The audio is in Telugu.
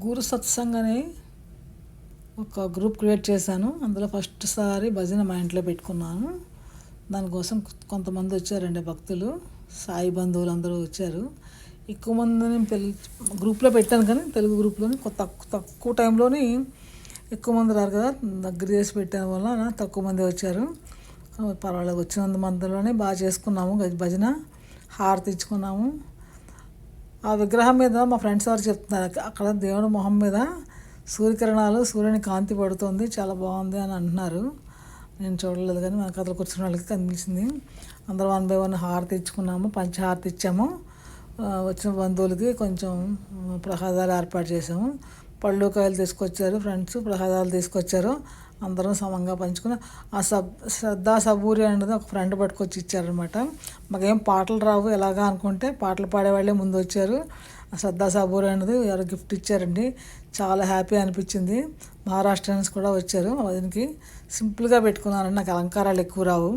గురు సత్సంగ్ అని ఒక గ్రూప్ క్రియేట్ చేశాను. అందులో ఫస్ట్ సారి భజన మా ఇంట్లో పెట్టుకున్నాను. దానికోసం కొంతమంది వచ్చారండి భక్తులు, సాయి బంధువులు అందరూ వచ్చారు. ఎక్కువ మందిని గ్రూప్లో పెట్టాను, కానీ తెలుగు గ్రూప్లోని తక్కువ టైంలోని ఎక్కువ మంది రారు కదా, దగ్గర చేసి పెట్టడం వల్ల తక్కువ మంది వచ్చారు. పర్వాలేదు, వచ్చినంత మందిలోనే బాగా చేసుకున్నాము భజన. హారతి ఇచ్చుకున్నాము. ఆ విగ్రహం మీద మా ఫ్రెండ్స్ వారు చెప్తున్నారు, అక్కడ దేవుడి మొహం మీద సూర్యకిరణాలు, సూర్యుని కాంతి పడుతుంది, చాలా బాగుంది అని అంటున్నారు. నేను చూడలేదు, కానీ మన కథలు కూర్చున్న వాళ్ళకి కనిపించింది. అందరూ 1 by 1 హారతి ఇచ్చుకున్నాము, పంచహారతి ఇచ్చాము. వచ్చిన బంధువులకి కొంచెం ప్రసాదాలు ఏర్పాటు చేసాము. పళ్ళు కాయలు తీసుకొచ్చారు ఫ్రెండ్స్, ప్రసాదాలు తీసుకొచ్చారు. అందరం సమంగా పంచుకుని శ్రద్ధా సబూరి అనేది ఒక ఫ్రెండ్ పట్టుకొచ్చి ఇచ్చారనమాట. మాకేం పాటలు రావు ఎలాగా అనుకుంటే, పాటలు పాడేవాళ్ళే ముందు వచ్చారు. ఆ శ్రద్ధా సబూరి అనేది ఎవరు గిఫ్ట్ ఇచ్చారండి. చాలా హ్యాపీ అనిపించింది. మహారాష్ట్రియన్స్ కూడా వచ్చారు. దీనికి సింపుల్గా పెట్టుకున్నానండి, నాకు అలంకారాలు ఎక్కువ రావు.